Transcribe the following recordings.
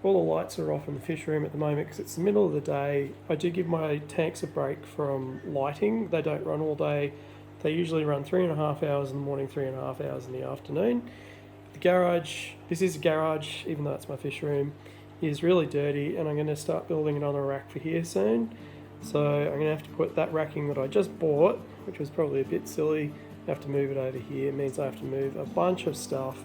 All the lights are off in the fish room at the moment because it's the middle of the day. I do give my tanks a break from lighting. They don't run all day. They usually run 3.5 hours in the morning, 3.5 hours in the afternoon. The garage, this is a garage, even though it's my fish room, is really dirty, and I'm going to start building another rack for here soon. So I'm going to have to put that racking that I just bought, which was probably a bit silly, I have to move it over here. It means I have to move a bunch of stuff.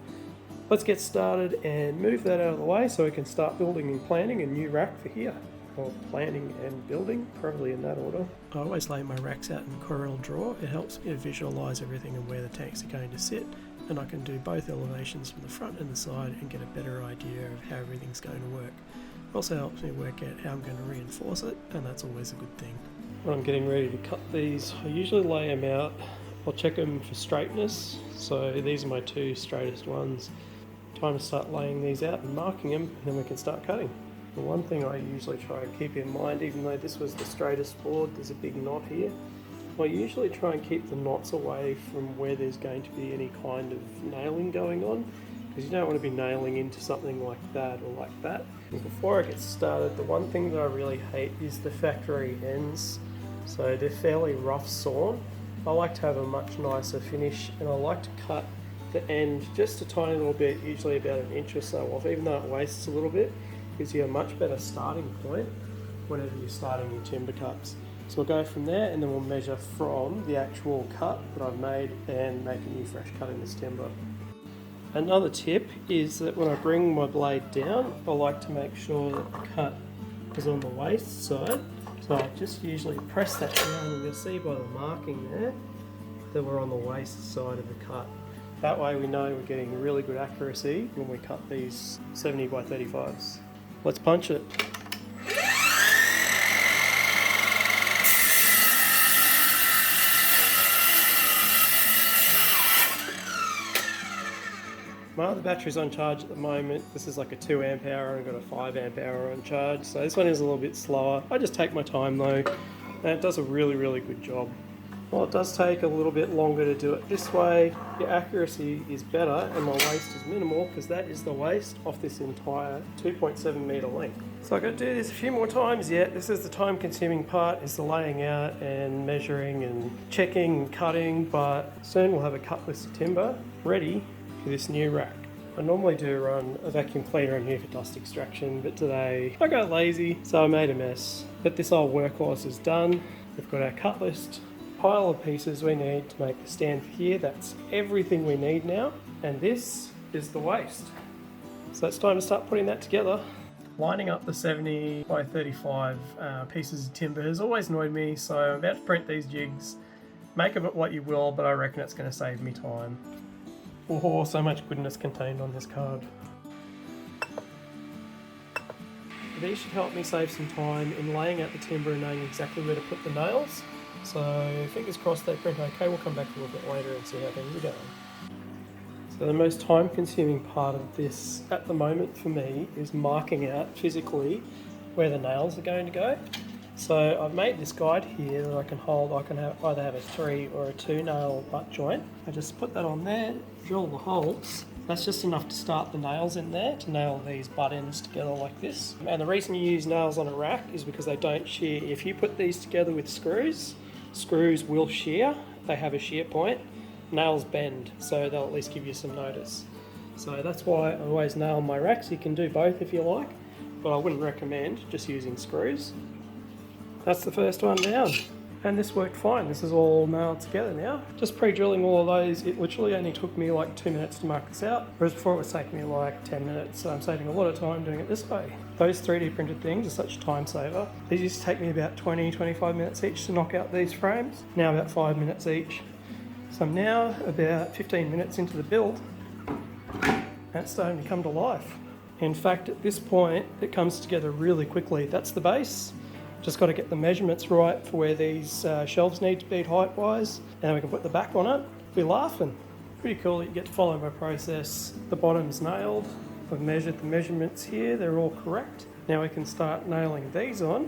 Let's get started and move that out of the way so we can start building and planning a new rack for here. Or planning and building, probably in that order. I always lay my racks out in the corel drawer. It helps me to visualise everything and where the tanks are going to sit, and I can do both elevations from the front and the side and get a better idea of how everything's going to work. It also helps me work out how I'm going to reinforce it, and that's always a good thing. When I'm getting ready to cut these, I usually lay them out. I'll check them for straightness, so these are my two straightest ones. Time to start laying these out and marking them, and then we can start cutting. The one thing I usually try and keep in mind, even though this was the straightest board, there's a big knot here. I usually try and keep the knots away from where there's going to be any kind of nailing going on, because you don't want to be nailing into something like that or like that. And before I get started, the one thing that I really hate is the factory ends. So they're fairly rough sawn. I like to have a much nicer finish, and I like to cut the end just a tiny little bit, usually about an inch or so off, even though it wastes a little bit. Gives you a much better starting point whenever you're starting your timber cuts. So we'll go from there, and then we'll measure from the actual cut that I've made and make a new fresh cut in this timber. Another tip is that when I bring my blade down, I like to make sure that the cut is on the waste side. So I just usually press that down, and you'll see by the marking there that we're on the waste side of the cut. That way we know we're getting really good accuracy when we cut these 70 by 35s. Let's punch it. My other battery's on charge at the moment. This is like a 2 amp hour, and I've got a 5 amp hour on charge. So this one is a little bit slower. I just take my time though, and it does a really, really good job. Well, it does take a little bit longer to do it this way. Your accuracy is better and my waste is minimal, because that is the waste off this entire 2.7 metre length. So I've got to do this a few more times yet. This is the time consuming part, is the laying out and measuring and checking and cutting, but soon we'll have a cut list of timber ready for this new rack. I normally do run a vacuum cleaner in here for dust extraction, but today I got lazy, so I made a mess. But this old workhorse is done. We've got our cut list. Pile of pieces we need to make the stand for here. That's everything we need now, and this is the waste. So it's time to start putting that together. Lining up the 70 by 35 pieces of timber has always annoyed me, so I'm about to print these jigs. Make of it what you will, but I reckon it's going to save me time. Oh, so much goodness contained on this card. These should help me save some time in laying out the timber and knowing exactly where to put the nails. So fingers crossed they print okay. We'll come back a little bit later and see how things are going. So the most time consuming part of this at the moment for me is marking out physically where the nails are going to go. So I've made this guide here that I can hold. I can either have a 3 or a 2 nail butt joint. I just put that on there, drill the holes. That's just enough to start the nails in there to nail these butt ends together like this. And the reason you use nails on a rack is because they don't shear. If you put these together with screws, screws will shear. They have a shear point. Nails bend, so they'll at least give you some notice. So that's why I always nail my racks. You can do both if you like, but I wouldn't recommend just using screws. That's the first one down, and this worked fine. This is all nailed together now. Just pre-drilling all of those, it literally only took me like 2 minutes to mark this out, whereas before it was taking me like 10 minutes, so I'm saving a lot of time doing it this way. Those 3D printed things are such a time saver. These used to take me about 20-25 minutes each to knock out these frames, now about 5 minutes each. So I'm now about 15 minutes into the build, and it's starting to come to life. In fact, at this point, it comes together really quickly. That's the base. Just got to get the measurements right for where these shelves need to be height-wise, and then we can put the back on it. We're laughing. Pretty cool that you get to follow my process. The bottom's nailed. I've measured the measurements here. They're all correct. Now we can start nailing these on.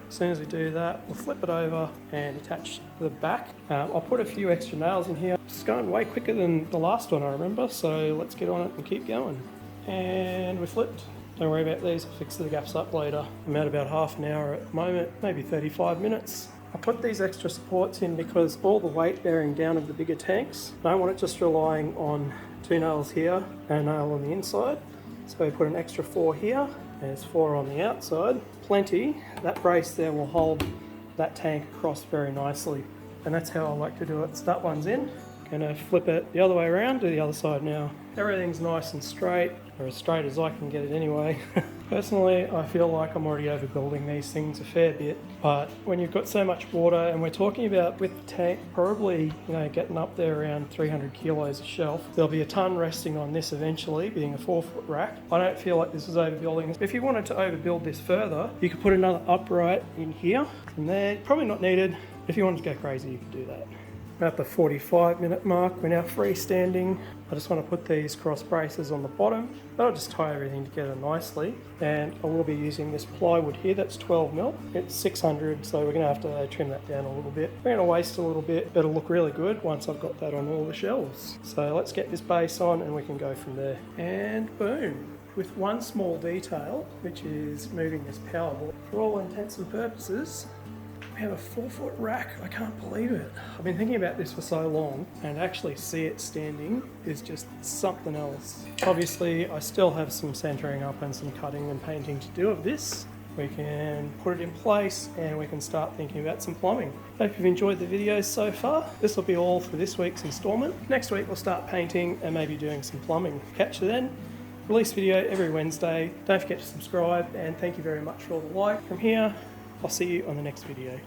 As soon as we do that, we'll flip it over and attach the back. I'll put a few extra nails in here. It's going way quicker than the last one, I remember, so let's get on it and keep going. And we flipped. Don't worry about these, I'll fix the gaps up later. I'm at about half an hour at the moment, maybe 35 minutes. I put these extra supports in because all the weight bearing down of the bigger tanks, I don't want it just relying on 2 nails here and a nail on the inside. So we put an extra 4 here, there's 4 on the outside. Plenty, that brace there will hold that tank across very nicely. And that's how I like to do it. So that one's in. Gonna flip it the other way around, do the other side now. Everything's nice and straight, or as straight as I can get it anyway. Personally, I feel like I'm already overbuilding these things a fair bit, but when you've got so much water, and we're talking about with the tank probably, getting up there around 300 kilos a shelf, there'll be a ton resting on this eventually, being a 4-foot rack. I don't feel like this is overbuilding. If you wanted to overbuild this further, you could put another upright in here, and there, probably not needed. If you wanted to go crazy, you could do that. At the 45-minute mark, we're now freestanding. I just want to put these cross braces on the bottom. That'll just tie everything together nicely. And I will be using this plywood here, that's 12mm. It's 600, so we're going to have to trim that down a little bit. We're going to waste a little bit, but it'll look really good once I've got that on all the shelves. So let's get this base on and we can go from there. And boom. With one small detail, which is moving this power board. For all intents and purposes, we have a 4-foot rack. I can't believe it. I've been thinking about this for so long, and actually see it standing is just something else. Obviously, I still have some centering up and some cutting and painting to do of this. We can put it in place and we can start thinking about some plumbing. Hope you've enjoyed the videos so far. This will be all for this week's instalment. Next week we'll start painting and maybe doing some plumbing. Catch you then. Release video every Wednesday. Don't forget to subscribe, and thank you very much for all the like. From here, I'll see you on the next video.